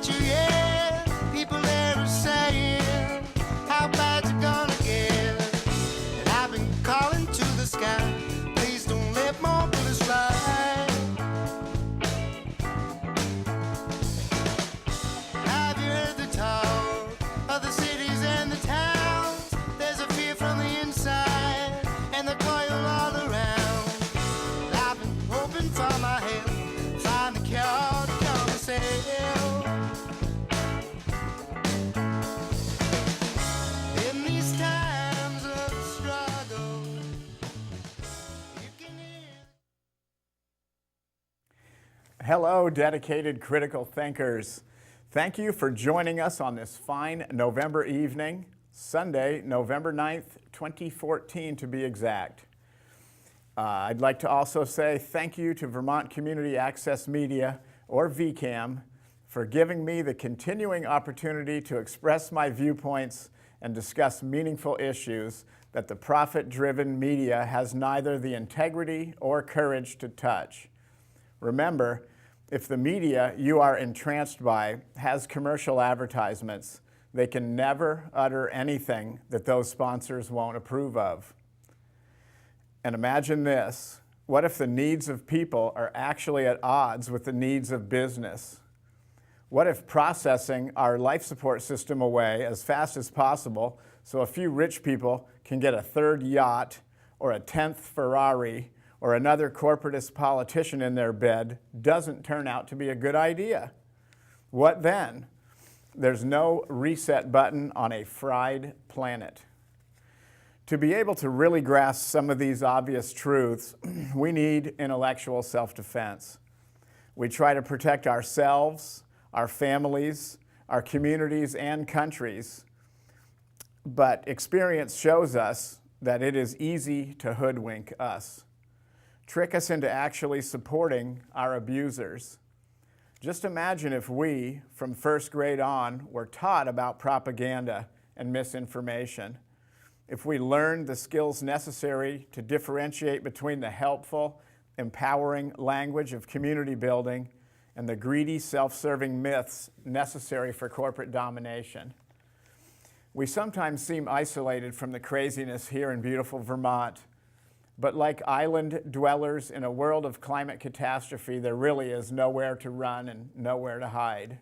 got you yet. People there are saying, how bad's it gonna get? And I've been calling to the sky, please don't let more bullets fly. Have you heard the talk of the cities and the towns? There's a fear from the inside and the coil all around. And I've been hoping for my help, find the cure to come and sail. In these times of struggle, you can hear. Hello, dedicated critical thinkers. Thank you for joining us on this fine November evening, Sunday, November 9th, 2014 to be exact. I'd like to also say thank you to Vermont Community Access Media, or VCAM, for giving me the continuing opportunity to express my viewpoints and discuss meaningful issues that the profit-driven media has neither the integrity or courage to touch. Remember, if the media you are entranced by has commercial advertisements, they can never utter anything that those sponsors won't approve of. And imagine this, what if the needs of people are actually at odds with the needs of business? What if processing our life support system away as fast as possible so a few rich people can get a third yacht or a 10th Ferrari or another corporatist politician in their bed doesn't turn out to be a good idea? What then? There's no reset button on a fried planet. To be able to really grasp some of these obvious truths, we need intellectual self-defense. We try to protect ourselves, our families, our communities, and countries, but experience shows us that it is easy to hoodwink us, trick us into actually supporting our abusers. Just imagine if we, from first grade on, were taught about propaganda and misinformation. If we learned the skills necessary to differentiate between the helpful, empowering language of community building and the greedy, self-serving myths necessary for corporate domination. We sometimes seem isolated from the craziness here in beautiful Vermont, but like island dwellers in a world of climate catastrophe, there really is nowhere to run and nowhere to hide.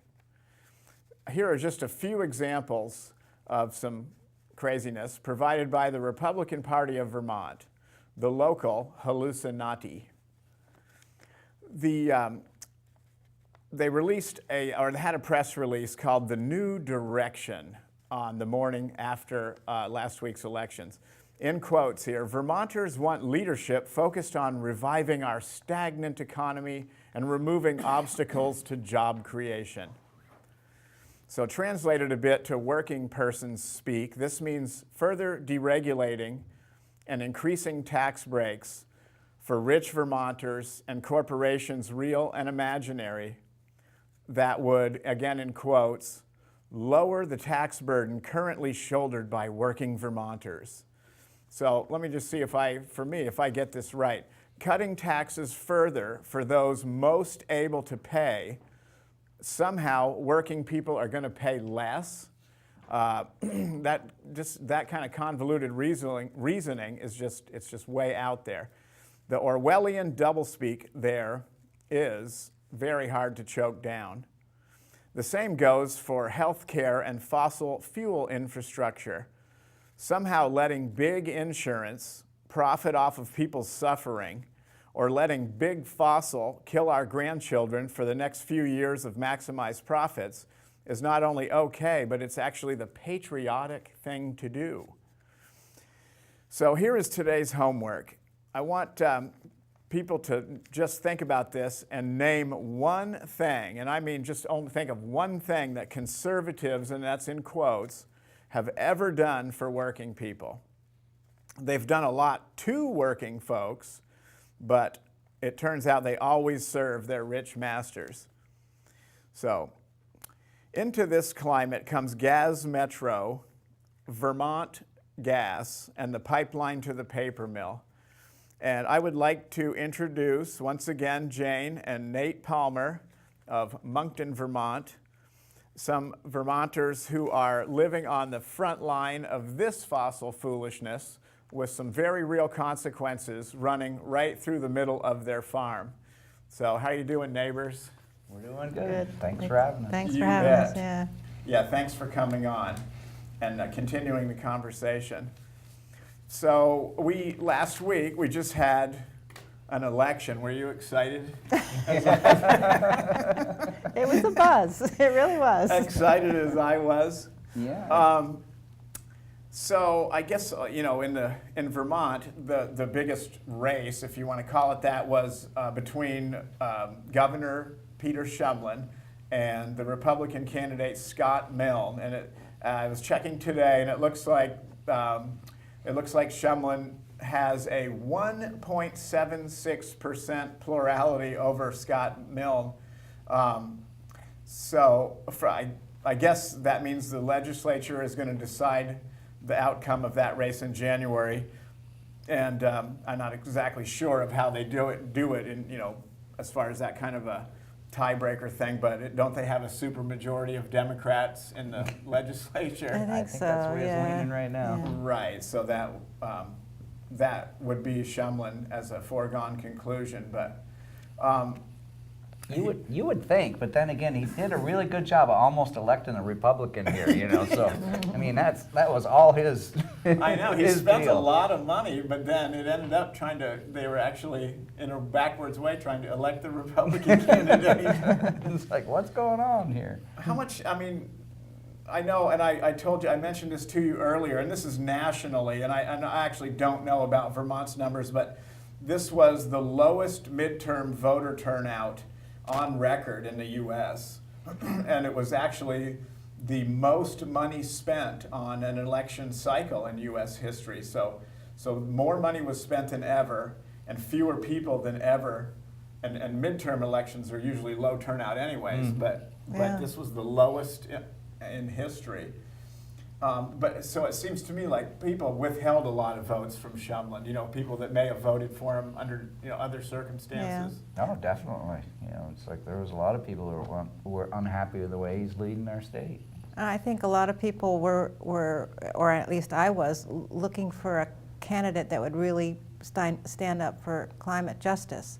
Here are just a few examples of some craziness provided by the Republican Party of Vermont, the local hallucinati. They had a press release called The New Direction on the morning after last week's elections. In quotes here, Vermonters want leadership focused on reviving our stagnant economy and removing obstacles to job creation. So translated a bit to working persons speak, this means further deregulating and increasing tax breaks for rich Vermonters and corporations real and imaginary that would, again in quotes, lower the tax burden currently shouldered by working Vermonters. So let me just see if I get this right. Cutting taxes further for those most able to pay, somehow working people are going to pay less. That kind of convoluted reasoning is just way out there. The Orwellian doublespeak there is very hard to choke down. The same goes for healthcare and fossil fuel infrastructure. Somehow letting big insurance profit off of people's suffering, or letting big fossil kill our grandchildren for the next few years of maximized profits is not only okay, but it's actually the patriotic thing to do. So here is today's homework. I want people to just think about this and name one thing, and I mean just only think of one thing that conservatives, and that's in quotes, have ever done for working people. They've done a lot to working folks, but it turns out they always serve their rich masters. So, into this climate comes Gas Metro, Vermont Gas, and the pipeline to the paper mill. And I would like to introduce, once again, Jane and Nate Palmer of Monkton, Vermont. some Vermonters who are living on the front line of this fossil foolishness with some very real consequences running right through the middle of their farm. So how you doing, neighbors? We're doing good. Thanks for having us. Thanks You for having us, bet. yeah. Yeah, thanks for coming on and continuing the conversation. So last week we just had an election. Were you excited? It was a buzz. It really was. Excited as I was. Yeah. So I guess in Vermont, the biggest race, if you want to call it that, was between Governor Peter Shumlin and the Republican candidate Scott Milne. And I was checking today, and it looks like Shumlin has a 1.76% plurality over Scott Milne. I guess that means the legislature is going to decide the outcome of that race in January, and I'm not exactly sure of how they do it in, as far as that kind of a tiebreaker thing, but don't they have a supermajority of Democrats in the legislature? I think so, that's where it's leaning right now. Yeah. Right, so that would be Shumlin as a foregone conclusion, but You would think, but then again, he did a really good job of almost electing a Republican here, So, I mean, that was all his. I know, he his spent a deal. lot of money, but then it ended up they were actually, in a backwards way, trying to elect the Republican candidate. It's like, what's going on here? How much, I know, and I told you, I mentioned this to you earlier, and this is nationally, and I actually don't know about Vermont's numbers, but this was the lowest midterm voter turnout on record in the U.S., and it was actually the most money spent on an election cycle in U.S. history. So more money was spent than ever, and fewer people than ever. And midterm elections are usually low turnout anyways, but this was the lowest in history. But so it seems to me like people withheld a lot of votes from Shumlin. People that may have voted for him under other circumstances. Oh, definitely. It's like there was a lot of people who were unhappy with the way he's leading our state. I think a lot of people were, or at least I was, looking for a candidate that would really stand up for climate justice.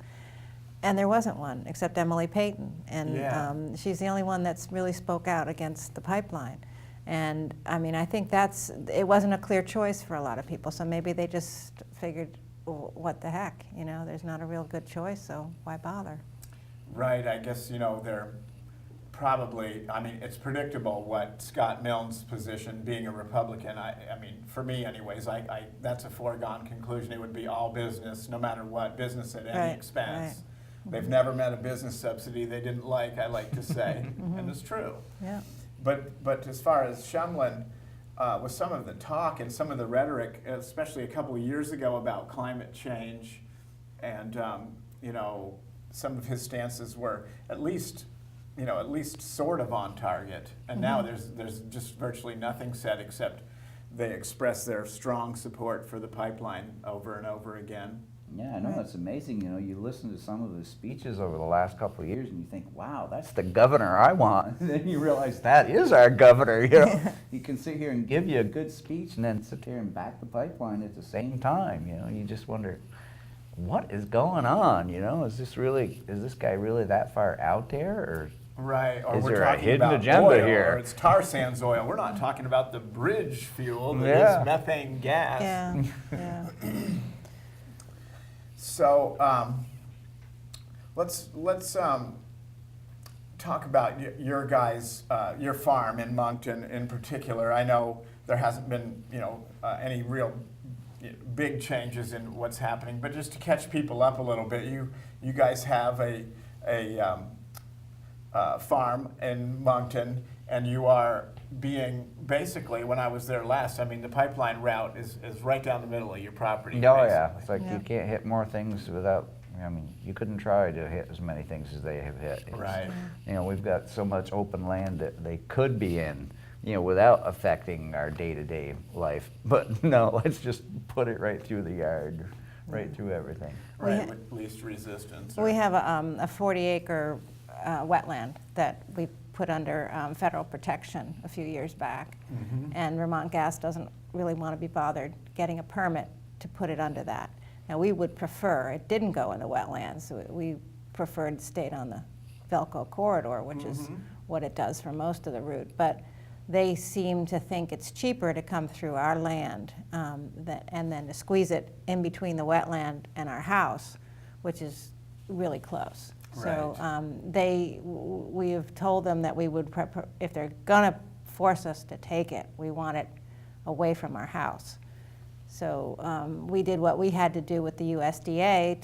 And there wasn't one, except Emily Payton. And she's the only one that's really spoke out against the pipeline. And I think it wasn't a clear choice for a lot of people, so maybe they just figured, what the heck, there's not a real good choice, so why bother? Right, I guess, they're probably, it's predictable what Scott Milne's position, being a Republican, for me anyways, that's a foregone conclusion. It would be all business, no matter what, business at any expense. Right. They've never met a business subsidy they didn't like, I like to say, and it's true. Yeah. But as far as Shumlin, with some of the talk and some of the rhetoric, especially a couple of years ago about climate change, and some of his stances were at least sort of on target. And now there's just virtually nothing said except they express their strong support for the pipeline over and over again. Yeah, I know, it's amazing. You listen to some of his speeches over the last couple of years and you think, wow, that's the governor I want. And then you realize that is our governor, He can sit here and give you a good speech and then sit there and back the pipeline at the same time, You just wonder, what is going on, Is this guy really that far out there, or? Right, or is we're there a talking hidden about agenda oil, here? Or it's tar sands oil. We're not talking about the bridge fuel that is methane gas. Yeah. So let's talk about your guys, your farm in Monkton in particular. I know there hasn't been any real big changes in what's happening, but just to catch people up a little bit, you guys have a farm in Monkton, and you are being basically, when I was there last, the pipeline route is right down the middle of your property. Oh, yeah. It's like you can't hit more things without, you couldn't try to hit as many things as they have hit. Right. We've got so much open land that they could be in, without affecting our day-to-day life. But no, let's just put it right through the yard, right through everything. Right, with least resistance. We have a 40-acre wetland that we put under federal protection a few years back. And Vermont Gas doesn't really want to be bothered getting a permit to put it under that. Now, we would prefer it didn't go in the wetlands. We preferred it stayed on the Velco corridor, which is what it does for most of the route. But they seem to think it's cheaper to come through our land and then to squeeze it in between the wetland and our house, which is really close. So we have told them that we would, if they're gonna force us to take it, we want it away from our house. So we did what we had to do with the USDA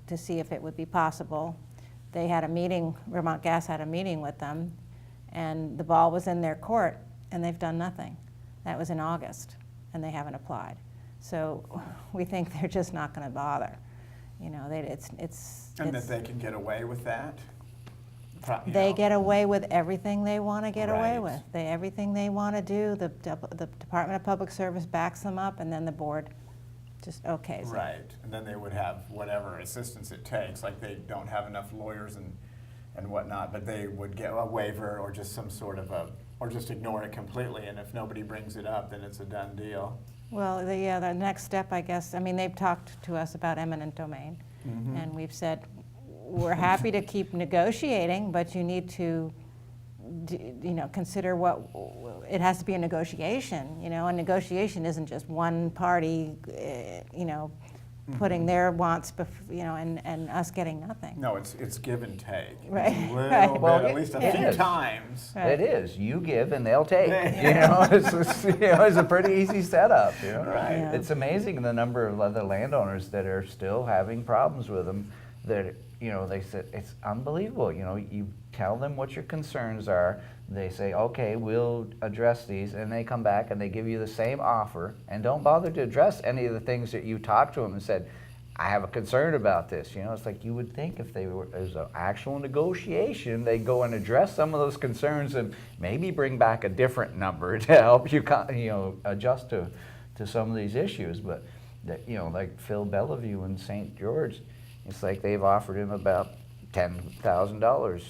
to see if it would be possible. They had a meeting, Vermont Gas had a meeting with them, and the ball was in their court, and they've done nothing. That was in August, and they haven't applied. So we think they're just not going to bother. You know, that they can get away with that? They get away with everything they want to get away Right. with. Everything they want to do, the Department of Public Service backs them up, and then the board just okays it. Right, and then they would have whatever assistance it takes, like they don't have enough lawyers and whatnot, but they would get a waiver or just some sort of or just ignore it completely, and if nobody brings it up, then it's a done deal. Well, the next step, I guess, I mean, they've talked to us about eminent domain, and we've said, we're happy to keep negotiating, but you need to, consider what, it has to be a negotiation, a negotiation isn't just one party, putting their wants, and us getting nothing. No, it's give and take. Right. A little Right. bit, Well, at least a it few is. times. It is. You give and they'll take. It's a pretty easy setup. Right. Yeah. It's amazing the number of other landowners that are still having problems with them. That they said it's unbelievable. You tell them what your concerns are. They say, okay, we'll address these, and they come back and they give you the same offer and don't bother to address any of the things that you talked to them and said, I have a concern about this. It's like you would think if there's an actual negotiation, they'd go and address some of those concerns and maybe bring back a different number to help you, adjust to some of these issues. But like Phil Bellevue in St. George, it's like they've offered him about $10,000.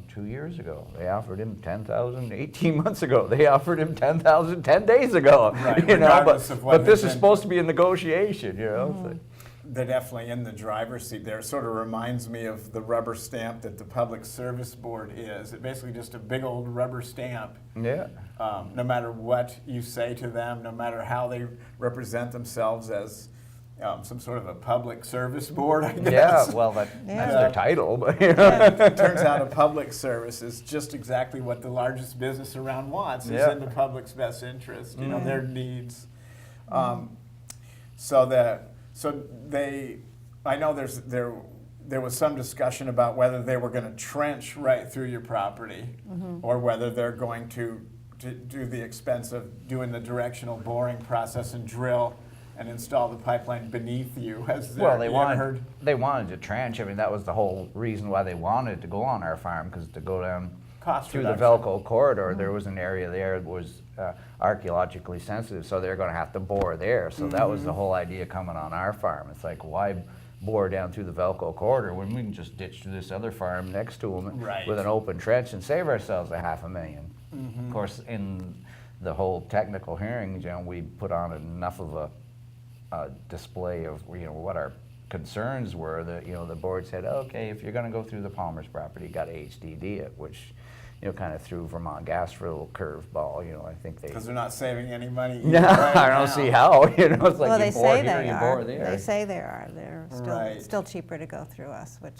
2 years ago. They offered him $10,000 18 months ago. They offered him $10,000 10 days ago. Right, regardless of what but this has is been- supposed to be a negotiation, It's like, They're definitely in the driver's seat there. It sort of reminds me of the rubber stamp that the Public Service Board is. It's basically just a big old rubber stamp. yeah. No matter what you say to them, no matter how they represent themselves as some sort of a public service board, I guess. Yeah, well, that's Yeah. their title, but It turns out a public service is just exactly what the largest business around wants. Is Yeah. in the public's best interest, their needs. I know there was some discussion about whether they were going to trench right through your property or whether they're going to do the expense of doing the directional boring process and drill and install the pipeline beneath you. well, they wanted to trench. I mean, that was the whole reason why they wanted to go on our farm, because to go down Cost through the reduction. Velco corridor, there was an area there that was archaeologically sensitive, so they're going to have to bore there. So that was the whole idea coming on our farm. It's like, why bore down through the Velco corridor when we can just ditch to this other farm next to them Right. with an open trench and save ourselves $500,000. Of course, in the whole technical hearings, we put on enough of a display of what our concerns were that the board said, okay, if you're going to go through the Palmer's property, you got to HDD it, which kind of threw Vermont Gas for a little curveball. I think they. Because they're not saving any money. No, right I don't now. see how. It's like Well, you they bore say here, they you are. bore there. They say they are. They're Right. still cheaper to go through us, which.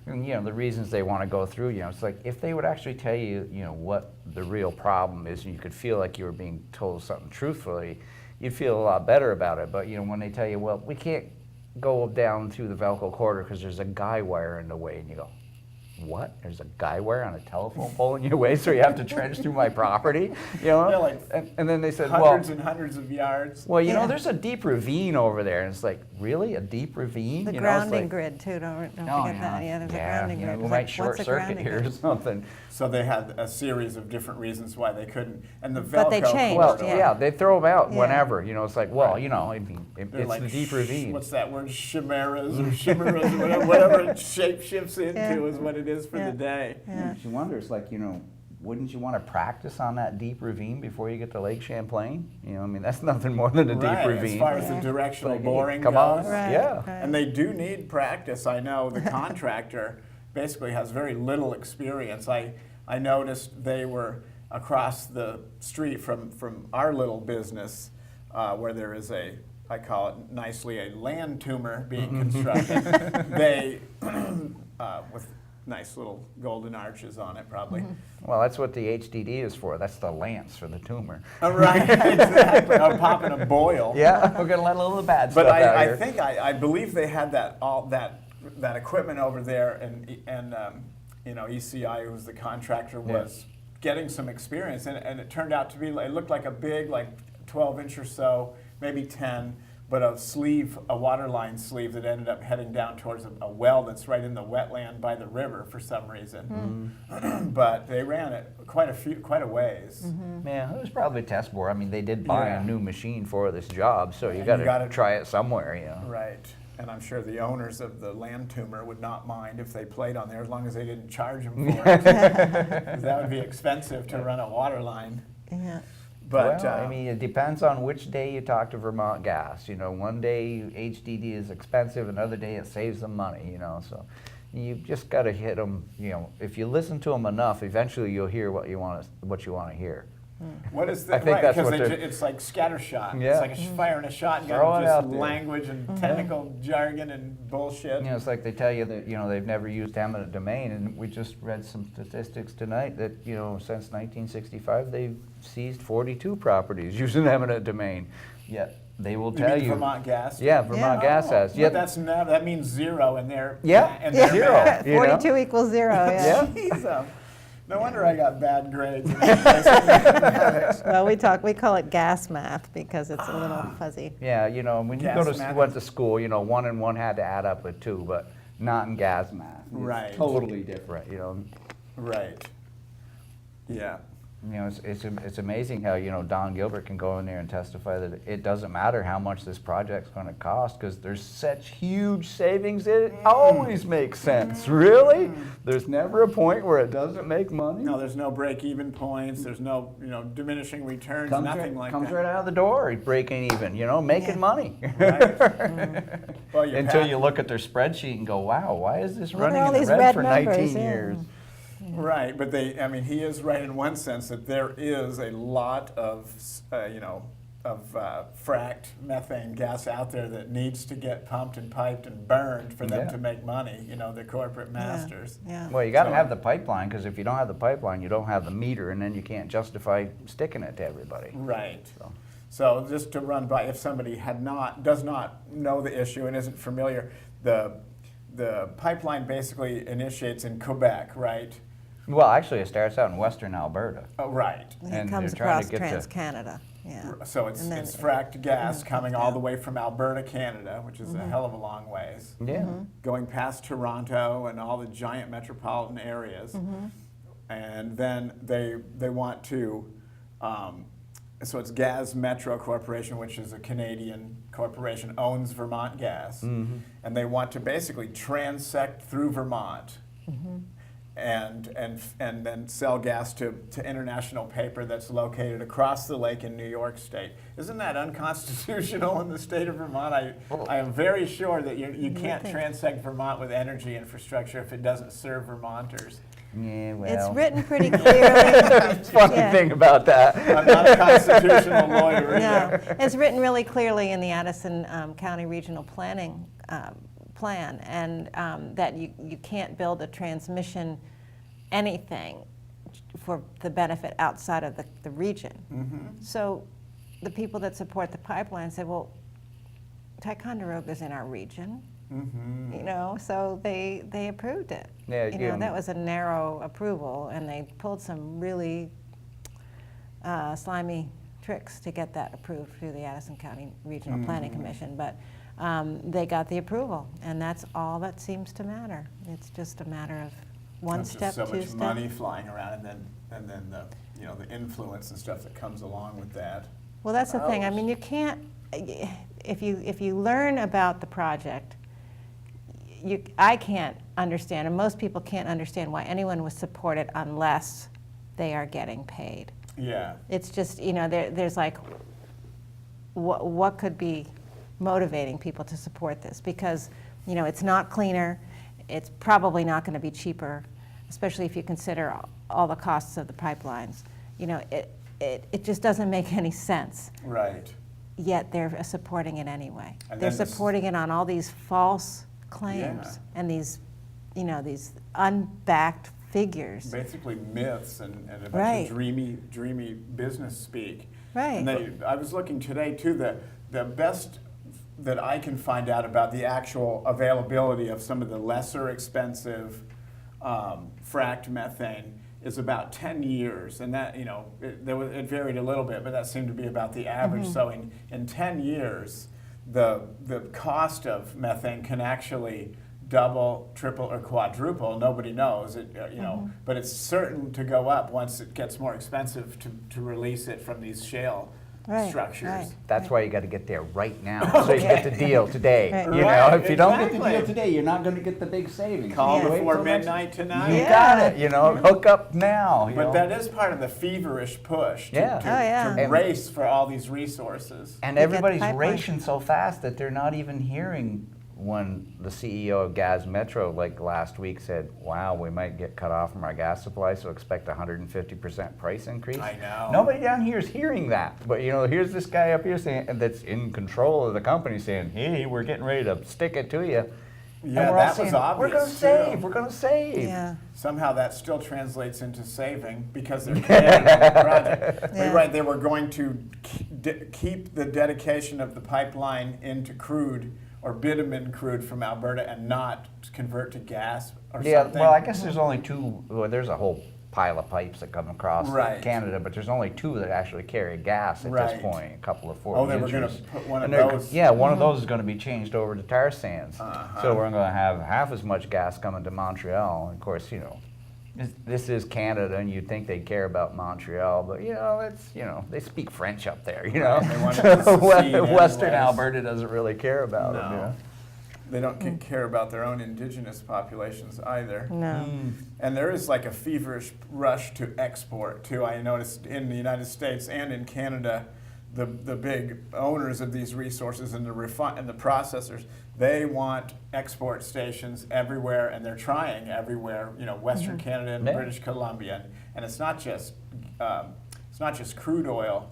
And, the reasons they want to go through, it's like if they would actually tell you, what the real problem is, and you could feel like you were being told something truthfully, you'd feel a lot better about it. But, when they tell you, well, we can't go down through the Velco corridor because there's a guy wire in the way, and you go, what? There's a guy wire on a telephone pole in your way, so you have to trench through my property? like and then they said, Hundreds and hundreds of yards. well, Yeah. there's a deep ravine over there. And it's like, really? A deep ravine? The It's grounding like, grid too, don't oh, forget that. Yeah, there's a grounding grid. we It's might like, short what's a circuit grounding here or grid? something. So they had a series of different reasons why they couldn't. And the Velcro But they changed, Well, corridor, yeah, they throw them out Yeah. whenever. It's like, well, Right. I mean, they're it's like, the deep ravine. What's that word? Chimeras or chimeras or whatever it shape shifts into Yeah. is what it it is for Yeah. the day. Yeah. You wonder, it's like, wouldn't you want to practice on that deep ravine before you get to Lake Champlain? I mean, that's nothing more than a deep Right, ravine. as far as the Yeah. directional Like, hey, boring come goes. on. Right, Yeah. right. And they do need practice. I know the contractor basically has very little experience. I noticed they were across the street from our little business where there is I call it nicely, a land tumor being constructed. They, with nice little golden arches on it probably. Well, that's what the HDD is for. That's the lance for the tumor. Right, exactly. I'm popping a boil. Yeah, we're going to let a little bad But stuff out I here. think I believe they had that equipment over there, and ECI, who was the contractor, was getting some experience, and it turned out to be, it looked like a big, like 12-inch or so, maybe 10, but a waterline sleeve that ended up heading down towards a well that's right in the wetland by the river for some reason. But they ran it quite a ways. Yeah, it was probably a test bore. I mean, they did buy Yeah. a new machine for this job, so you And got you to gotta- try it somewhere, Right. And I'm sure the owners of the land tumor would not mind if they played on there as long as they didn't charge them for it. 'Cause that would be expensive to run a water line. Yeah. But well, I mean, it depends on which day you talk to Vermont Gas. One day HDD is expensive, another day it saves them money. So you just got to hit them. If you listen to them enough, eventually you'll hear what you want to hear. what is I that? think Right, that's because what they're- it's like scattershot. Yeah. It's like firing a shotgun, Throw it just out there. language and technical jargon and bullshit. It's like they tell you that they've never used eminent domain, and we just read some statistics tonight that since 1965 they've seized 42 properties using eminent domain. Yet they will You tell mean you. Vermont Gas? Yeah, Vermont Gas has. But Yet, that means zero in their Yeah. in Yeah. their Zero. math. 42 equals 0, yeah. Yeah. Jeez, no wonder I got bad grades. in mathematics. Well, we call it gas math because it's a little fuzzy. yeah, when you Gas math. went to school, 1 and 1 had to add up with 2, but not in gas math. It's Right. totally different. Right. Yeah. It's amazing how Don Gilbert can go in there and testify that it doesn't matter how much this project's going to cost because there's such huge savings. It always makes sense. Really, there's never a point where it doesn't make money. No, there's no break-even points. There's no, diminishing returns. Nothing like comes that. right out of the door, breaking even. Making Yeah. money. Right. Well, your Until path- you look at their spreadsheet and go, wow, why is this What are running all in the these red red for numbers? 19 Yeah. years? Right, but he is right in one sense that there is a lot of, fracked methane gas out there that needs to get pumped and piped and burned for them Yeah. to make money. The corporate masters. Yeah. Well, you got to So- have the pipeline because if you don't have the pipeline, you don't have the meter, and then you can't justify sticking it to everybody. Right. So. So just to run by, if somebody does not know the issue and isn't familiar, the pipeline basically initiates in Quebec, right? Well, actually, it starts out in western Alberta. Oh, right. And And it comes they're trying across to get to- Trans-Canada, yeah. So it's And then- fracked gas coming all yeah. the way from Alberta, Canada, which is a hell of a long ways, Yeah. going past Toronto and all the giant metropolitan areas. And then they want to, so it's Gas Metro Corporation, which is a Canadian corporation, owns Vermont Gas. And they want to basically transect through Vermont. And then sell gas to international paper that's located across the lake in New York State. Isn't that unconstitutional in the state of Vermont? I am very sure that you can't transect Vermont with energy infrastructure if it doesn't serve Vermonters. Yeah, well. It's written pretty clearly. That's the funny Yeah. thing about that. I'm not a constitutional lawyer No, either. it's written really clearly in the Addison County Regional Planning Plan, and that you can't build a transmission anything for the benefit outside of the region. So the people that support the pipeline said, well, Ticonderoga's in our region. So they approved it. Yeah, That was a narrow approval, and they pulled some really slimy tricks to get that approved through the Addison County Regional Planning Commission, but they got the approval, and that's all that seems to matter. It's just a matter of one There's step, just so two much step. money flying around, and then the influence and stuff that comes along with that. Well, that's the thing. I mean, you can't, if you learn about the project, I can't understand, and most people can't understand why anyone would support it unless they are getting paid. Yeah. It's just, you know, there's like, what could be motivating people to support this? Because, you know, it's not cleaner, it's probably not going to be cheaper, especially if you consider all the costs of the pipelines. You know, it just doesn't make any sense. Right. Yet they're supporting it anyway. And They're then this- supporting it on all these false claims Yeah. and these, you know, these unbacked figures. Basically myths and a bunch Right. of dreamy business speak. Right. And I was looking today too, the best that I can find out about the actual availability of some of the lesser expensive fracked methane is about 10 years, and that, you know, it varied a little bit, but that seemed to be about the average. So in 10 years, the cost of methane can actually double, triple, or quadruple. Nobody knows it, you know, but it's certain to go up once it gets more expensive to release it from these shale Right, structures. right. That's why you got to get there right now, so you get the deal today. Right. You know, Right, if you don't get the exactly. deal today, you're not going to get the big savings. Call You wait before till next- midnight tonight. You Yeah. got it. You know, hook up now. you But know. that is part of the feverish push to, Yeah. to, Oh, yeah. to And- race for all these resources. And You get the everybody's pipeline. racing so fast that they're not even hearing when the CEO of Gas Metro, like last week, said, wow, we might get cut off from our gas supply, so expect a 150% price increase. I know. Nobody down here is hearing that. But, you know, here's this guy up here saying, that's in control of the company saying, hey, we're getting ready to stick it to you. And Yeah, we're all that was saying, obvious. We're going to too. save, we're going to save. Yeah. Somehow that still translates into saving because they're carrying on the project. But Yeah. you're right, they were going to keep the dedication of the pipeline into crude or bitumen crude from Alberta and not convert to gas or Yeah, something. well, I guess there's only two, well, there's a whole pile of pipes that come across Right. Canada, but there's only two that actually carry gas at Right. this point, a couple of 40 Oh, they were gonna inches. put one of And they're- those- Yeah, one of those is gonna be changed over to tar sands. Uh-huh. So we're gonna have half as much gas coming to Montreal. Of course, you know, this is Canada, and you'd think they'd care about Montreal, but you know, it's, you know, they speak French up there, you know. They want it to secede Western anyways. Alberta doesn't really care about it, you No. know. They don't care about their own indigenous populations either. No. And there is like a feverish rush to export too. I noticed in the United States and in Canada, the big owners of these resources and the processors, they want export stations everywhere, and they're trying everywhere. You know, Western Canada and Yeah. British Columbia, and it's not just crude oil.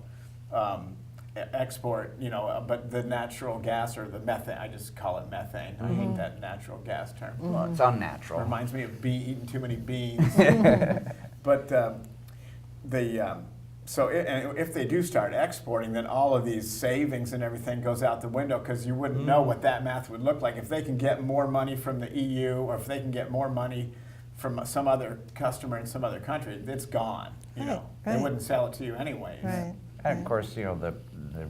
Export, you know, but the natural gas or the methane, I just call it methane. I hate that natural gas term. Well, it's unnatural. Reminds me of eating too many beans. But and if they do start exporting, then all of these savings and everything goes out the window because you wouldn't know what that math would look like. If they can get more money from the EU or if they can get more money from some other customer in some other country, it's gone. You know, Right, they right. wouldn't sell it to you anyways. Right. And of course, you know, the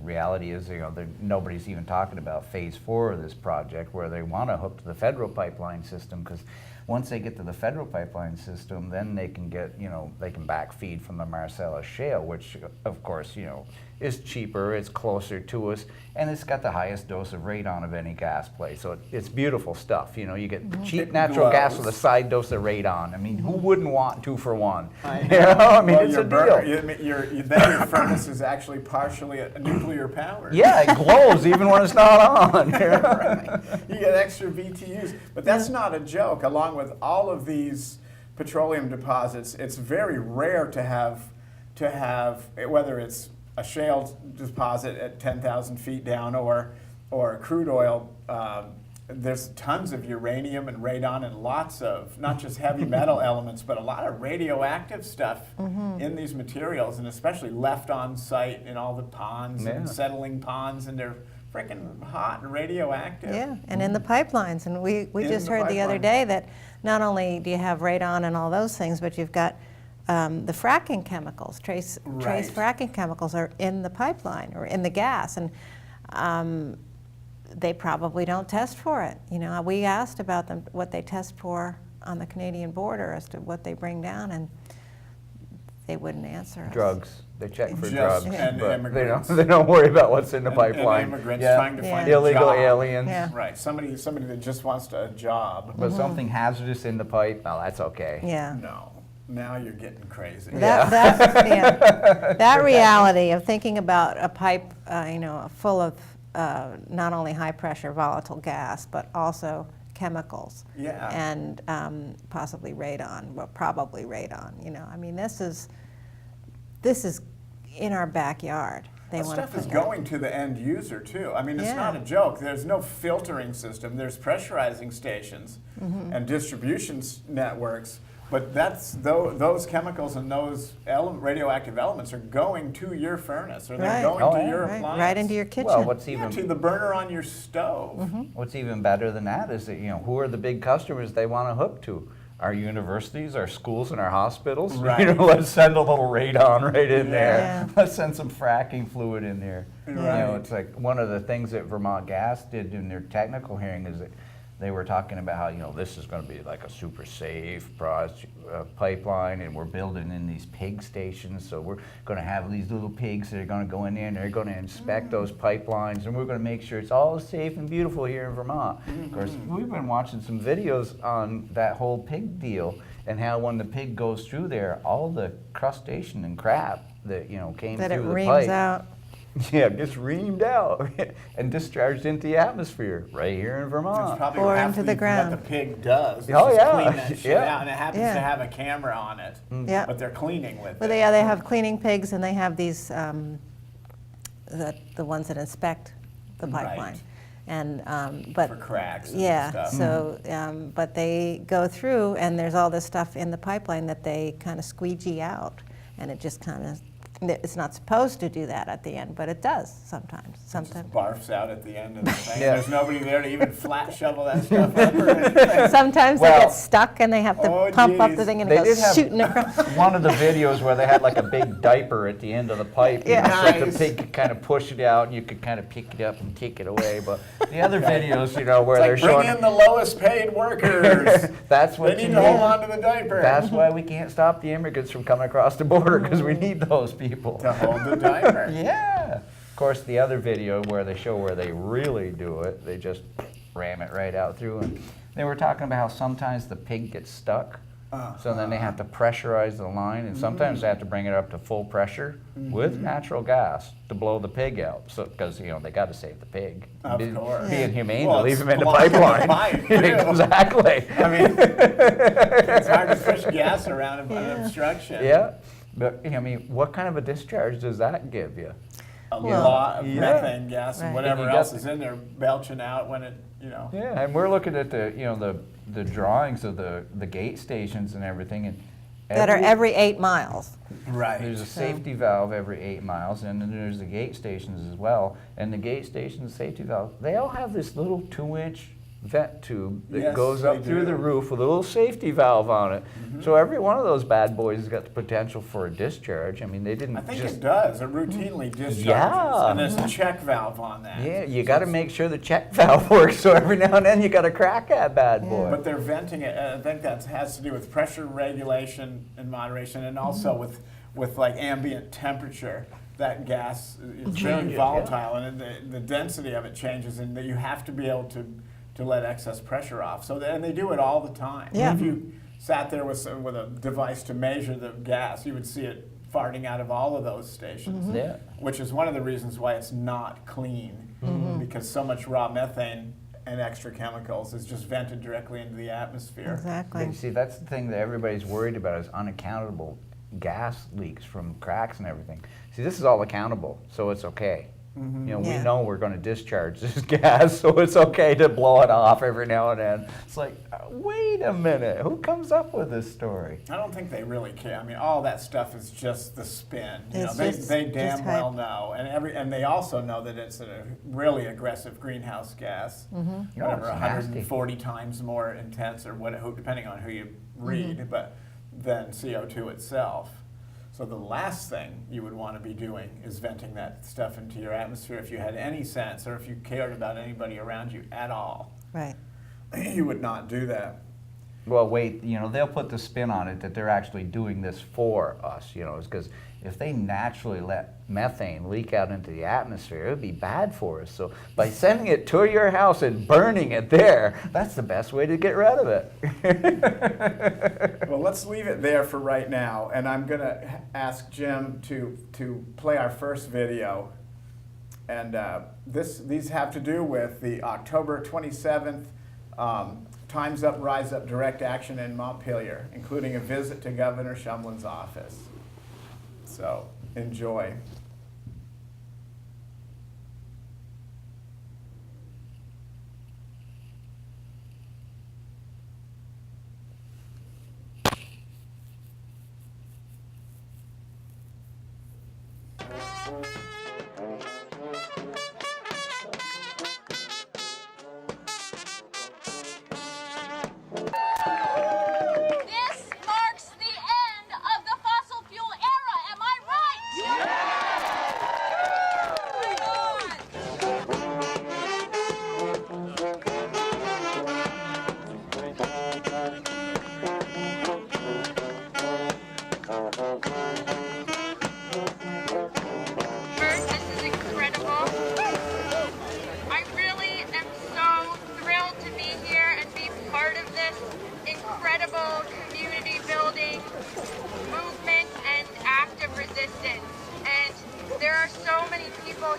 reality is, you know, nobody's even talking about phase 4 of this project where they want to hook to the federal pipeline system, because once they get to the federal pipeline system, then they can get, you know, they can backfeed from the Marcellus Shale, which of course, you know, is cheaper, it's closer to us, and it's got the highest dose of radon of any gas play. So it's beautiful stuff. You know, you get cheap It natural gas glows. with a side dose of radon. I mean, who wouldn't want 2 for 1? I You know, I mean, Well, it's your a burner- deal. then your furnace is actually partially nuclear powered. Yeah, it glows even when it's not on. you know? Right. You get extra BTUs. But that's not a joke. Along with all of these petroleum deposits, it's very rare to have, whether it's a shale deposit at 10,000 feet down or crude oil, there's tons of uranium and radon and lots of, not just heavy metal elements, but a lot of radioactive stuff in these materials, and especially left on site in all the ponds Yeah. and settling ponds, and they're freaking hot and radioactive. Yeah, and in the pipelines, and we In just the heard the other pipeline. day that not only do you have radon and all those things, but you've got the fracking chemicals, trace Right. fracking chemicals are in the pipeline or in the gas, and they probably don't test for it. You know, we asked about them, what they test for on the Canadian border as to what they bring down, and they wouldn't answer us. Drugs. They check for Just- drugs, and but immigrants. they don't worry about what's in the And pipeline. immigrants Yeah. trying to find Illegal a job. aliens. Yeah. Right, somebody that just wants a job. But something hazardous in the pipe, well, that's okay. Yeah. No, now you're getting crazy. That reality of thinking about a pipe, full of not only high pressure volatile gas, but also chemicals. Yeah. And possibly radon, well, probably radon. I mean, this is in our backyard. They That want stuff to is put that. going to the end user too. I mean, it's Yeah. not a joke. There's no filtering system. There's pressurizing stations and distribution networks. But those chemicals and those radioactive elements are going to your furnace, or they're Right. going Oh, to yeah. your Right, appliance. right into your kitchen. Well, what's Yeah, even to the burner on your stove. what's even better than that is that who are the big customers they want to hook to? Our universities, our schools, and our hospitals. Right. Let's send a little radon right in Yeah. there. Yeah. Let's send some fracking fluid in there. Right. It's like one of the things that Vermont Gas did in their technical hearing is that they were talking about how this is going to be like a super safe pipeline, and we're building in these pig stations, so we're going to have these little pigs that are going to go in there and they're going to inspect those pipelines, and we're going to make sure it's all safe and beautiful here in Vermont. Of course, we've been watching some videos on that whole pig deal and how when the pig goes through there, all the crustacean and crap that came That it through the reams pipe. out. Yeah, gets reamed out and discharged into the atmosphere right here in That's Vermont. probably Or half into the ground. what the pig does. is Oh, just yeah. clean that shit Yeah. out, and it happens Yeah. to have a camera on it. Yeah. But they're cleaning with Well, it. they have cleaning pigs, and they have these, the ones that inspect the Right. pipeline. And, but. For cracks and Yeah, stuff. so, but they go through, and there's all this stuff in the pipeline that they kind of squeegee out, and it just kind of, it's not supposed to do that at the end, but it does sometimes. Just barfs out at the end of the thing. Yeah. There's nobody there to even flat shovel that stuff up or anything. Sometimes they Well- get stuck, and they have to Oh, pump up geez. the thing, and They it did goes have- shooting across. One of the videos where they had like a big diaper at the end of the pipe, Yeah. so that the Nice. pig could kind of push it out, and you could kind of pick it up and take it away. But the other videos, where they're It's like, bring showing, in the lowest paid workers. that's They what need you to hold need. on to the diaper. That's why we can't stop the immigrants from coming across the border, because we need those people. to hold the diaper. Yeah. Of course, the other video where they show where they really do it, they just ram it right out through. And they were talking about how sometimes the pig gets stuck, so then they have to pressurize the line, and sometimes they have to bring it up to full pressure with natural gas to blow the pig out. So because they got to save the pig. Of Being course. humane Well, to leave it's him in the blocking the pipeline. pipe, too. Exactly. I mean, it's hard to push gas around an obstruction. Yeah. But what kind of a discharge does that give you? A Well, lot of yeah. methane gas and Right. whatever And you got else the- is in there belching out when it, Yeah, and we're looking at the drawings of the gate stations and everything, and That are every 8 miles. Right. there's a safety valve every 8 miles, and then there's the gate stations as well. And the gate stations, safety valve, they all have this little 2-inch vent tube that Yes, goes they up through do. the roof with a little safety valve on it. So every one of those bad boys has got the potential for a discharge. I mean, they didn't I think just. it does. It routinely discharges. Yeah. And there's a check valve on that. Yeah, you got to make sure the check valve works. So every now and then you got to crack that bad boy. But they're venting it. I think that has to do with pressure regulation and moderation, and also with like ambient temperature. That gas is very Changes, volatile, and the density of it changes, and that you have to be able to let excess pressure off. So and they do it all the time. Yeah. If you sat there with a device to measure the gas, you would see it farting out of all of those stations. Yeah. Which is one of the reasons why it's not clean, because so much raw methane and extra chemicals is just vented directly into the atmosphere. Exactly. But you see, that's the thing that everybody's worried about is unaccountable gas leaks from cracks and everything. See, this is all accountable, so it's okay. We Yeah. know we're going to discharge this gas, so it's okay to blow it off every now and then. It's like, wait a minute, who comes up with this story? I don't think they really care. I mean, all that stuff is just the spin. It's They just damn hype. well know, and they also know that it's a really aggressive greenhouse gas. Whatever, it's nasty. 140 times more intense, or depending on who you read, but than CO2 itself. So the last thing you would want to be doing is venting that stuff into your atmosphere if you had any sense, or if you cared about anybody around you at all. Right. You would not do that. Well, wait, you know, they'll put the spin on it that they're actually doing this for us, you know, because if they naturally let methane leak out into the atmosphere, it would be bad for us. So by sending it to your house and burning it there, that's the best way to get rid of it. Well, let's leave it there for right now, and I'm going to ask Jim to play our first video. And these have to do with the October 27th Time's Up, Rise Up direct action in Montpelier, including a visit to Governor Shumlin's office. So, enjoy.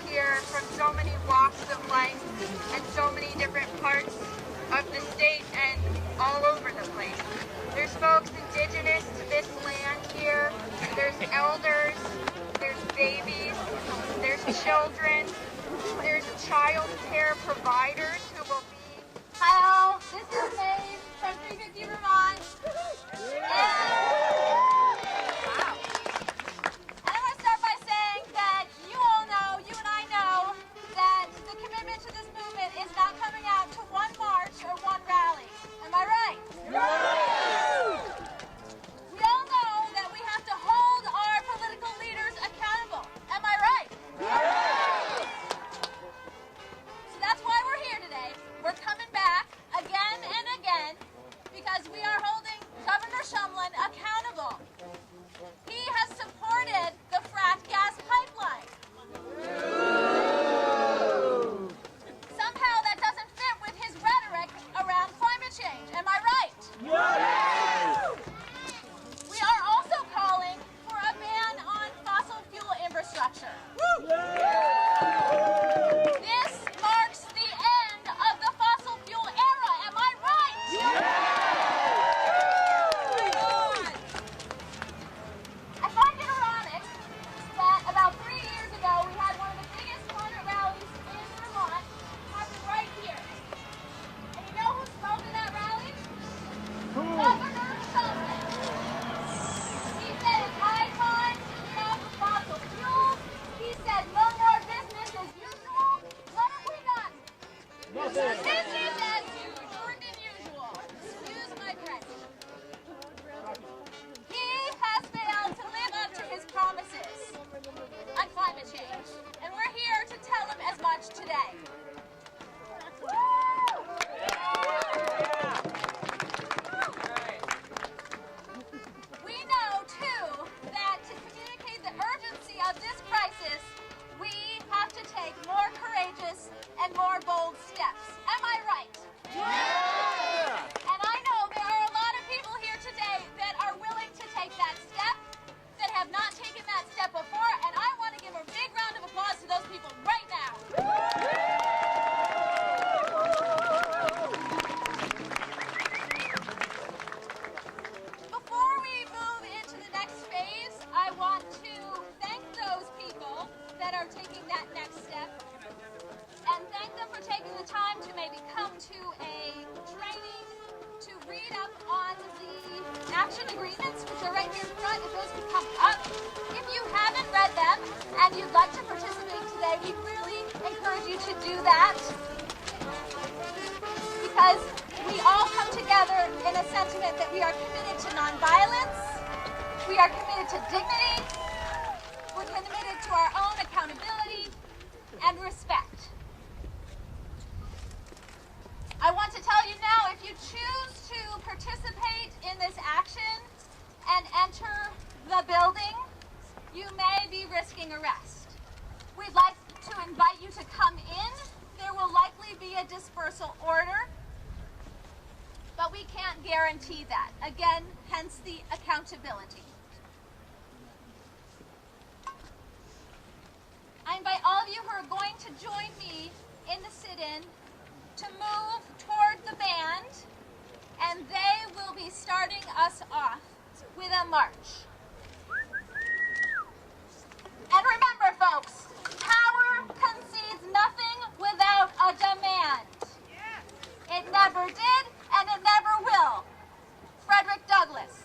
Here from so many walks of life and so many different parts of the state and all over the place. There's folks indigenous to this land here, there's elders, there's babies, there's children, there's child care providers who will be... Hello, this is Maeve from 350 Vermont. Shumlin accountable. He has supported the Fracked gas pipeline. Somehow that doesn't fit with his rhetoric around climate change. Am I right? Yes! We are also calling for a ban on fossil fuel infrastructure. This marks the end of the fossil fuel era. Am I right? Yes! About 3 years ago, we had one of the biggest climate rallies in Vermont, happened right here. And you know who spoke at that rally? Governor Shumlin. He said it's high time to get off of fossil fuels. He said no more business as usual. What have we done? Business as usual. Excuse my French. He has failed to live up to his promises on climate change, and we're here to tell him as much today. We know, too, that to communicate the urgency of this crisis, we have to take more courageous and more bold steps. Am I right? Yeah! And I know there are a lot of people here today that are willing to take that step, that have not taken that step before, and I want to give a big round of applause to those people right now. Before we move into the next phase, I want to thank those people that are taking that next step, and thank them for taking the time to maybe come to a training, to read up on the action agreements, which are right here in front, if those could come up. If you haven't read them and you'd like to participate today, we really encourage you to do that, because we all come together in a sentiment that we are committed to nonviolence, we are committed to dignity, we're committed to our own accountability and respect. I want to tell you now, if you choose to participate in this action and enter the building, you may be risking arrest. We'd like to invite you to come in. There will likely be a dispersal order, but we can't guarantee that. Again, hence the accountability. I invite all of you who are going to join me in the sit-in to move toward the band, and they will be starting us off with a march. And remember, folks, power concedes nothing without a demand. It never did, and it never will. Frederick Douglass.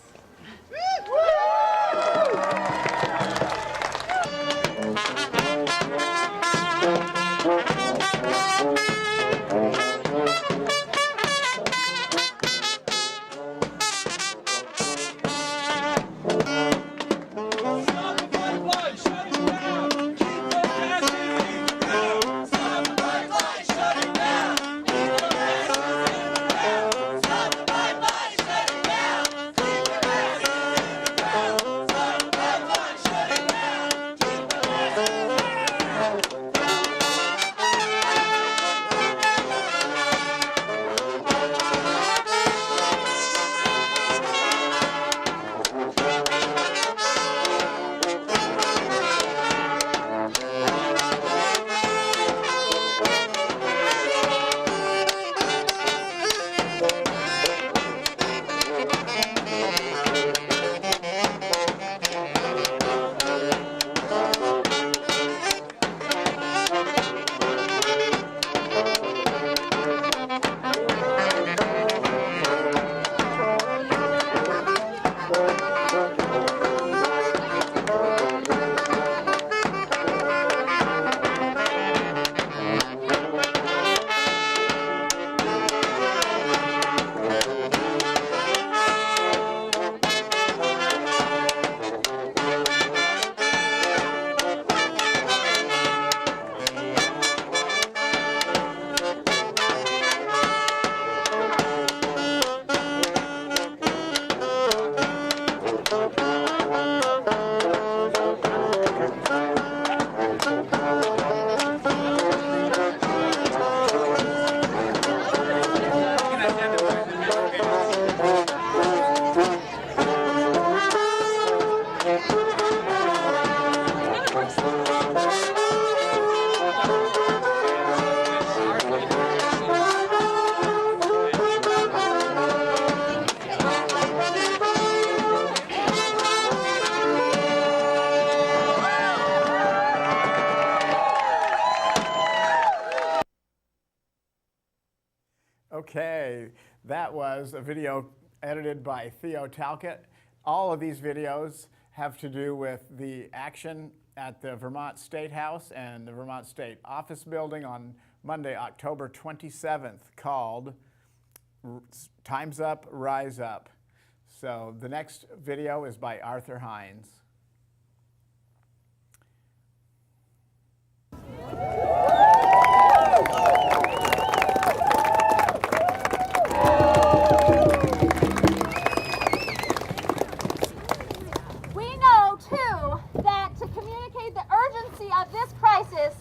Okay, that was a video edited by Theo Talcott. All of these videos have to do with the action at the Vermont State House and the Vermont State Office Building on Monday, October 27th, called Time's Up, Rise Up. So the next video is by Arthur Hines. We know, too, that to communicate the urgency of this crisis,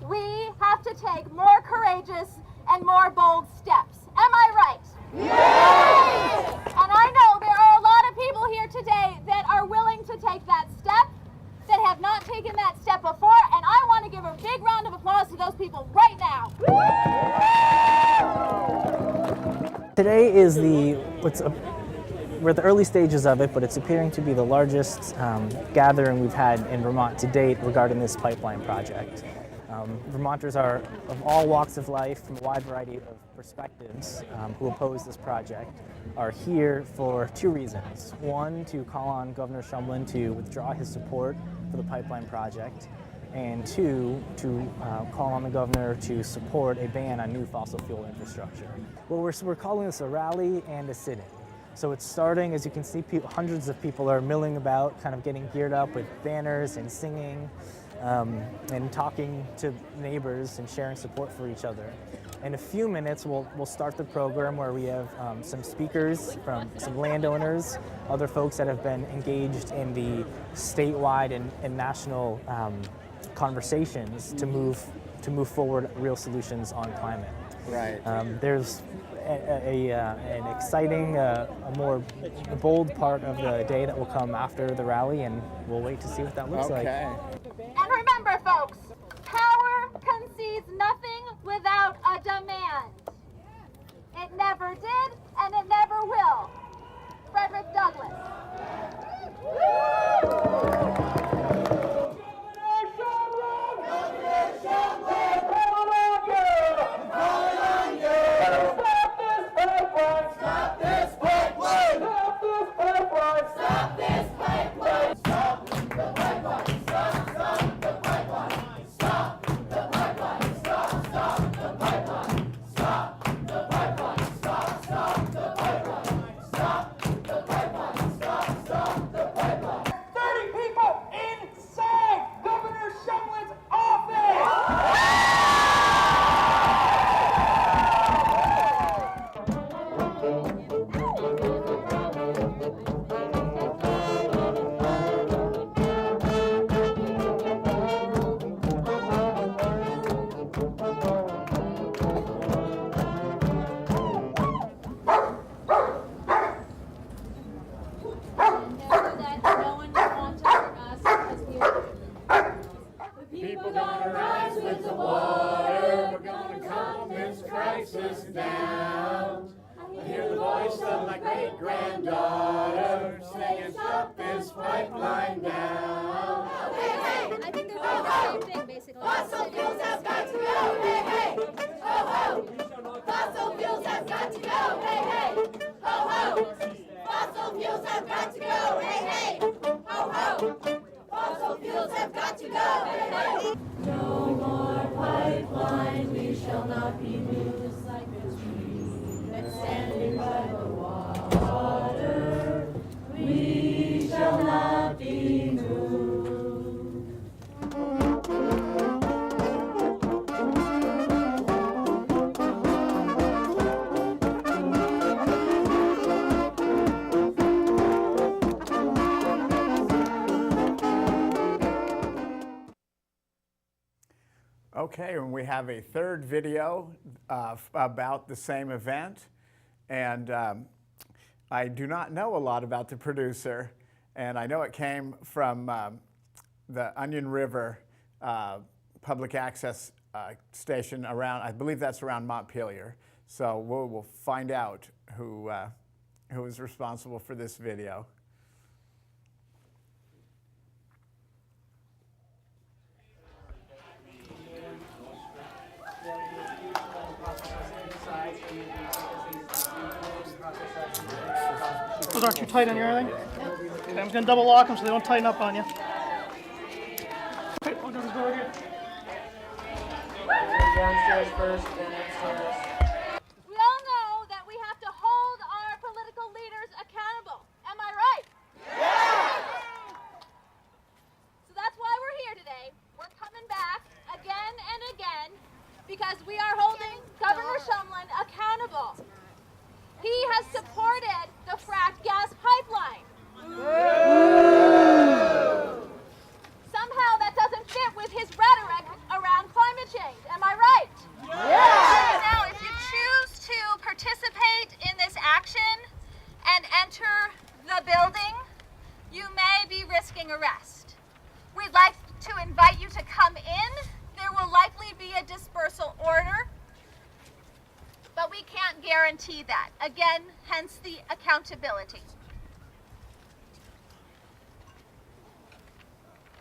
we have to take more courageous and more bold steps. Am I right? Yes! And I know there are a lot of people here today that are willing to take that step, that have not taken that step before, and I want to give a big round of applause to those people right now. Today is we're at the early stages of it, but it's appearing to be the largest gathering we've had in Vermont to date regarding this pipeline project. Vermonters are of all walks of life, from a wide variety of perspectives, who oppose this project, are here for two reasons. One, to call on Governor Shumlin to withdraw his support for the pipeline project, and two, to call on the governor to support a ban on new fossil fuel infrastructure. Well, we're calling this a rally and a sit-in. So it's starting, as you can see, hundreds of people are milling about, kind of getting geared up with banners and singing and talking to neighbors and sharing support for each other. In a few minutes, we'll start the program where we have some speakers from some landowners, other folks that have been engaged in the statewide and national conversations to move forward real solutions on climate. Right. There's an exciting, a more bold part of the day that will come after the rally, and we'll wait to see what that looks like. Okay. And remember, folks, power concedes nothing without a demand. It never did, and it never will. Frederick Douglass. People gonna rise with the water. We're gonna calm this crisis down. I hear the voice of my great-granddaughter saying, stop this pipeline down. Hey, hey! I think they're doing the same thing, basically. Fossil fuels have got to go! Hey, hey! Ho, ho! Fossil fuels have got to go! Hey, hey! Ho, ho! Fossil fuels have got to go! Hey, hey! Ho, ho! Fossil fuels have got to go! Hey, hey! No more pipeline, we shall not be moved like a tree that's standing by the water. We shall not be moved. Okay, and we have a third video about the same event, and I do not know a lot about the producer, and I know it came from the Onion River public access station around, I believe that's around Montpelier, so we'll find out who is responsible for this video. Those aren't too tight on your anything? Okay, I'm gonna double lock them so they don't tighten up on you. Okay, I'll do this door again. Downstairs first, then upstairs. We all know that we have to hold our political leaders accountable. Am I right? Yeah! So that's why we're here today. We're coming back again and again because we are holding Governor Shumlin accountable. He has supported the Fracked gas pipeline. Somehow that doesn't fit with his rhetoric around climate change. Am I right? Yes! Now, if you choose to participate in this action and enter the building, you may be risking arrest. We'd like to invite you to come in. There will likely be a dispersal order, but we can't guarantee that. Again, hence the accountability.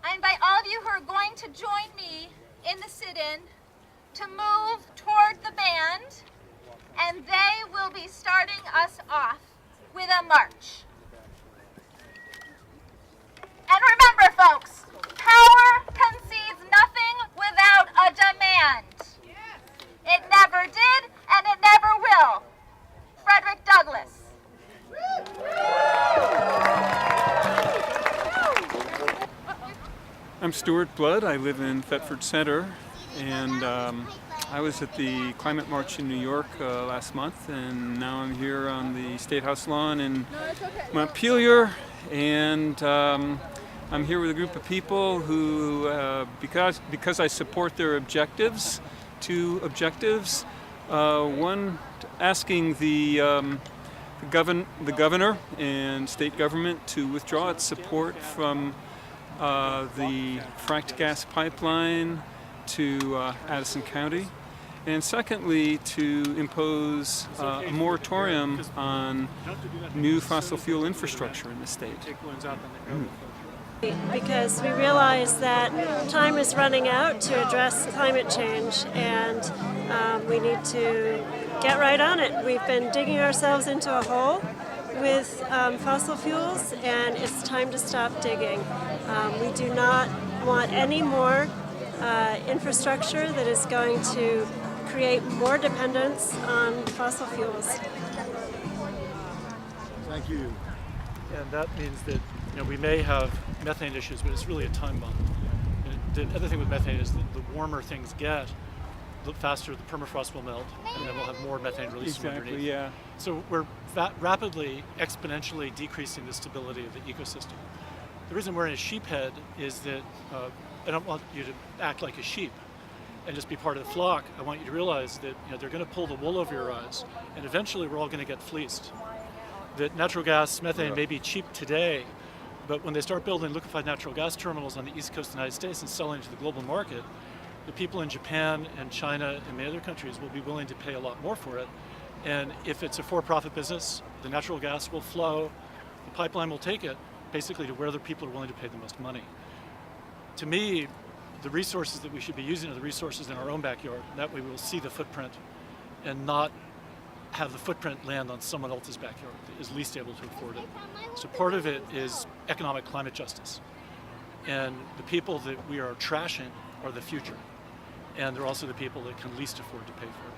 I invite all of you who are going to join me in the sit-in to move toward the band, and they will be starting us off with a march. And remember, folks, power concedes nothing without a demand. It never did, and it never will. Frederick Douglass. I'm Stuart Blood. I live in Thetford Center, and I was at the Climate March in New York last month, and now I'm here on the State House lawn in Montpelier, and I'm here with a group of people who, because I support their objectives, two objectives. One, asking the governor and state government to withdraw its support from the Fracked gas pipeline to Addison County, and secondly, to impose a moratorium on new fossil fuel infrastructure in the state. Because we realize that time is running out to address climate change, and we need to get right on it. We've been digging ourselves into a hole with fossil fuels, and it's time to stop digging. We do not want any more infrastructure that is going to create more dependence on fossil fuels. Thank you. And that means that we may have methane issues, but it's really a time bomb. And the other thing with methane is that the warmer things get, the faster the permafrost will melt, and then we'll have more methane released from underneath. Yeah. So we're rapidly, exponentially decreasing the stability of the ecosystem. The reason we're in a sheep head is that I don't want you to act like a sheep and just be part of the flock. I want you to realize that they're going to pull the wool over your eyes, and eventually we're all going to get fleeced. That natural gas, methane may be cheap today, but when they start building liquefied natural gas terminals on the east coast of the United States and selling to the global market, the people in Japan and China and many other countries will be willing to pay a lot more for it. And if it's a for-profit business, the natural gas will flow, the pipeline will take it basically to where the people are willing to pay the most money. To me, the resources that we should be using are the resources in our own backyard. That way we will see the footprint and not have the footprint land on someone else's backyard that is least able to afford it. So part of it is economic climate justice. And the people that we are trashing are the future. And they're also the people that can least afford to pay for it.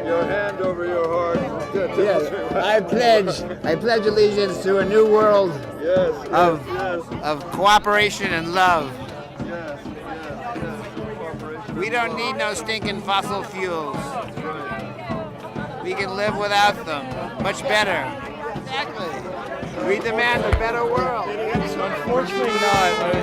Your hand over your heart. Yes, I pledge allegiance to a new world of cooperation and love. We don't need no stinking fossil fuels. We can live without them. Much better. Exactly. We demand a better world. Unfortunately not.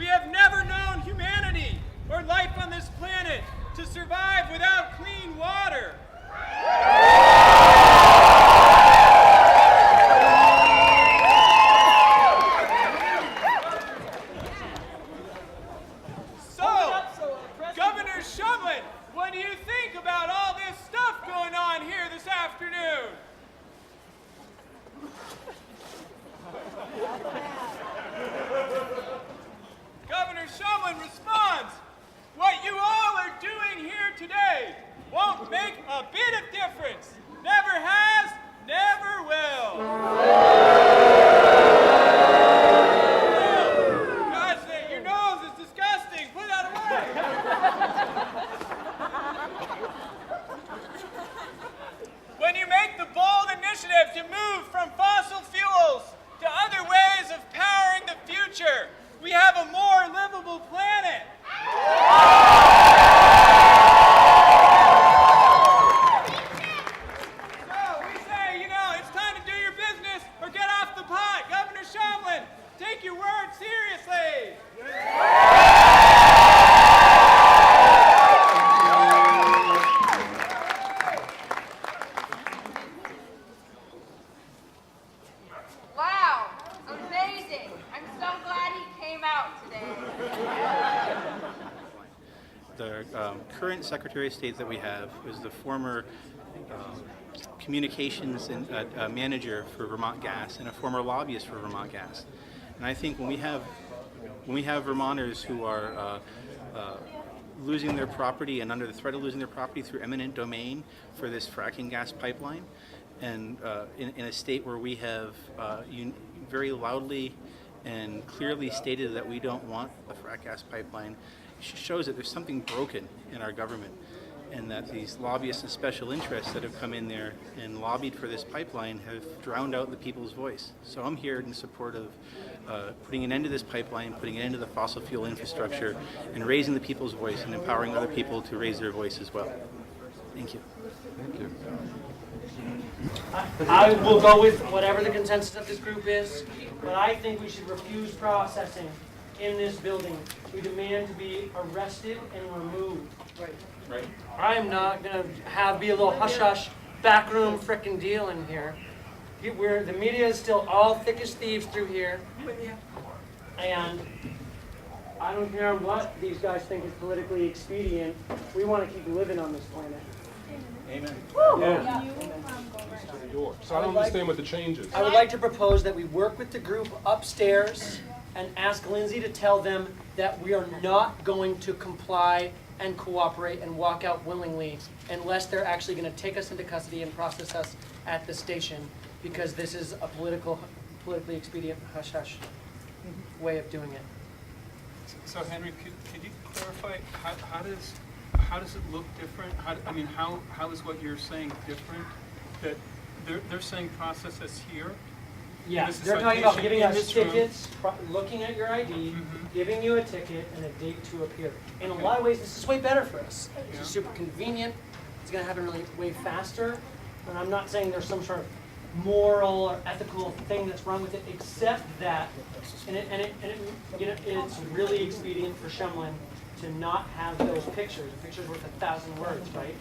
We have never known humanity or life on this planet to survive without clean water. So, Governor Shumlin, what do you think about all this stuff going on here this afternoon? Governor Shumlin responds, what you all are doing here today won't make a bit of difference. Never has, never will. Oh, gosh, your nose is disgusting. Put that away. When you make the bold initiative to move from fossil fuels to other ways of powering the future, we have a more livable planet. So we say, it's time to do your business or get off the pot. Governor Shumlin, take your word seriously. Wow, amazing. I'm so glad he came out today. The current Secretary of State that we have is the former communications and manager for Vermont Gas and a former lobbyist for Vermont Gas. And I think when we have Vermonters who are losing their property and under the threat of losing their property through eminent domain for this fracking gas pipeline, and in a state where we have very loudly and clearly stated that we don't want a frack gas pipeline, shows that there's something broken in our government, and that these lobbyists and special interests that have come in there and lobbied for this pipeline have drowned out the people's voice. So I'm here in support of putting an end to this pipeline, putting an end to the fossil fuel infrastructure, and raising the people's voice and empowering other people to raise their voice as well. Thank you. Thank you. I will go with whatever the consensus of this group is, but I think we should refuse processing in this building. We demand to be arrested and removed. Right. I am not going to be a little hush-hush backroom frickin' deal in here. The media is still all thick as thieves through here. And I don't care what these guys think is politically expedient. We want to keep living on this planet. Amen. Yeah. So I don't understand what the change is. I would like to propose that we work with the group upstairs and ask Lindsay to tell them that we are not going to comply and cooperate and walk out willingly unless they're actually going to take us into custody and process us at the station, because this is a politically expedient hush-hush way of doing it. So Henry, could you clarify how does it look different? How is what you're saying different? That they're saying process us here? Yeah, they're talking about giving us tickets, looking at your ID, giving you a ticket, and a date to appear. In a lot of ways, this is way better for us. It's super convenient. It's going to happen really way faster. And I'm not saying there's some sort of moral or ethical thing that's wrong with it, except that, it's really expedient for Shumlin to not have those pictures. A picture's worth 1,000 words, right?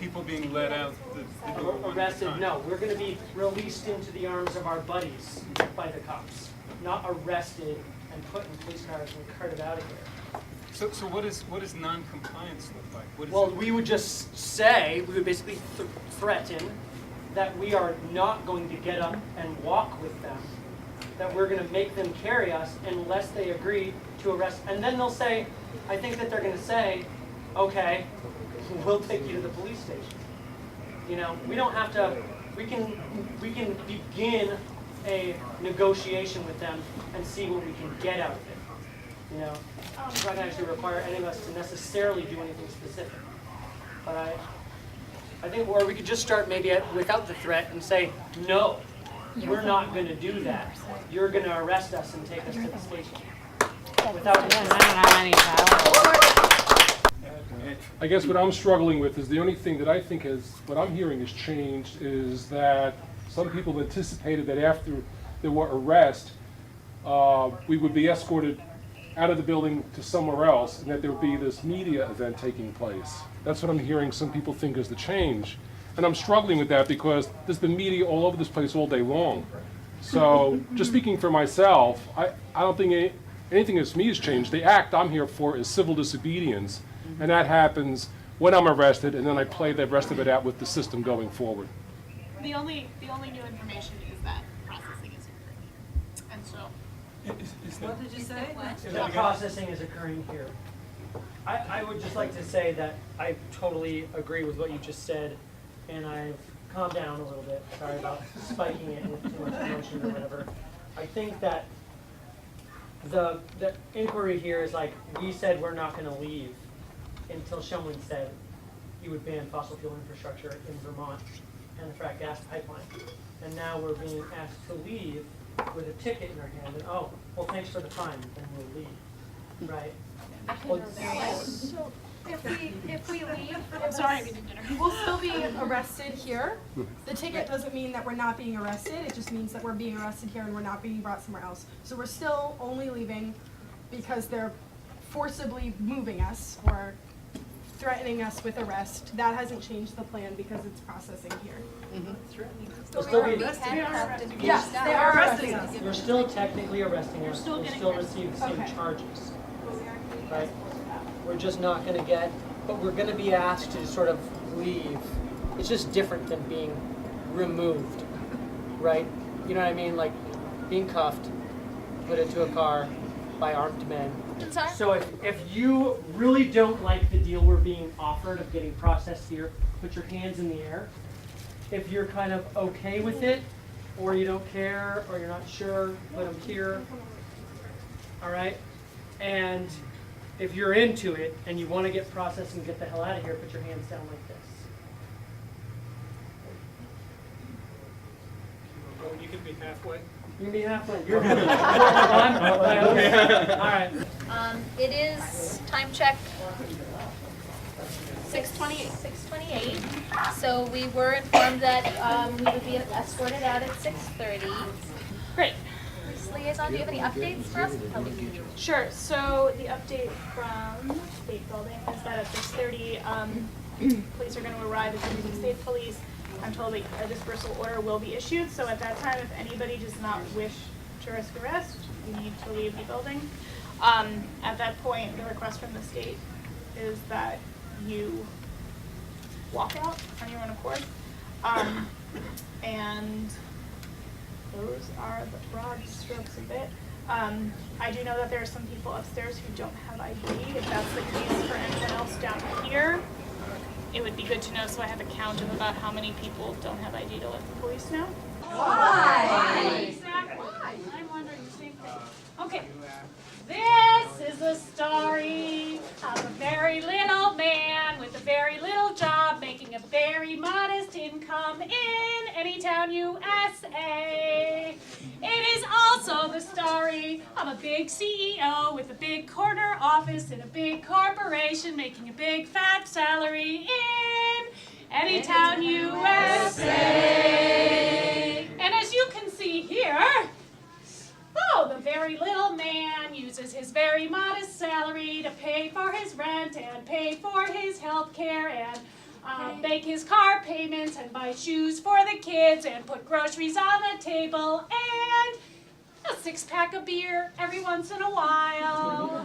People being let out the door arrested. No, we're going to be released into the arms of our buddies by the cops, not arrested and put in police cars and carted out of here. So what does non-compliance look like? Well, we would just say, we would basically threaten that we are not going to get up and walk with them, that we're going to make them carry us unless they agree to arrest. And then they'll say, I think that they're going to say, okay, we'll take you to the police station. We don't have to, we can begin a negotiation with them and see what we can get out of it. It's not going to actually require any of us to necessarily do anything specific. But I think, or we could just start maybe without the threat and say, no, we're not going to do that. You're going to arrest us and take us to the station. Without I don't have any power. I guess what I'm struggling with is the only thing that I think what I'm hearing has changed is that some people anticipated that after there were arrests, we would be escorted out of the building to somewhere else, and that there would be this media event taking place. That's what I'm hearing some people think is the change. And I'm struggling with that because there's been media all over this place all day long. So just speaking for myself, I don't think anything that's me has changed. The act I'm here for is civil disobedience, and that happens when I'm arrested, and then I play the rest of it out with the system going forward. The only new information is that processing is occurring. And so What did you say? That processing is occurring here. I would just like to say that I totally agree with what you just said, and I've calmed down a little bit. Sorry about spiking it with too much emotion or whatever. I think that the inquiry here is like, we said we're not going to leave until Shumlin said he would ban fossil fuel infrastructure in Vermont and the fracked gas pipeline. And now we're being asked to leave with a ticket in our hand, and oh, well, thanks for the fine, then we'll leave, right? Well, so if we leave, I'm sorry, we'll still be arrested here. The ticket doesn't mean that we're not being arrested. It just means that we're being arrested here and we're not being brought somewhere else. So we're still only leaving because they're forcibly moving us or threatening us with arrest. That hasn't changed the plan because it's processing here. We'll still be Yes, they are arresting us. You're still technically arresting us. We'll still receive the same charges. Right? We're just not going to get, but we're going to be asked to sort of leave. It's just different than being removed, right? You know what I mean? Like being cuffed, put into a car by armed men. So if you really don't like the deal we're being offered of getting processed here, put your hands in the air. If you're kind of okay with it, or you don't care, or you're not sure, put them here. All right? And if you're into it and you want to get processed and get the hell out of here, put your hands down like this. Well, you can be halfway. You can be halfway. You're good. All right. It is time check 6:28. 6:28. So we were informed that we would be escorted out at 6:30. Great. Police liaison, do you have any updates for us? Sure. So the update from the state building is that at 6:30, police are going to arrive at the New State Police. I'm told that a dispersal order will be issued. So at that time, if anybody does not wish to risk arrest, you need to leave the building. At that point, the request from the state is that you walk out on your own accord. And those are the broad strokes of it. I do know that there are some people upstairs who don't have ID. If that's the case for anyone else down here, it would be good to know so I have a count of about how many people don't have ID to let the police know. Why? Exactly. I'm wondering the same thing. Okay. This is the story of a very little man with a very little job making a very modest income in any town, USA. It is also the story of a big CEO with a big corner office in a big corporation making a big fat salary in any town, USA. And as you can see here, oh, the very little man uses his very modest salary to pay for his rent and pay for his health care and make his car payments and buy shoes for the kids and put groceries on the table and a 6-pack of beer every once in a while.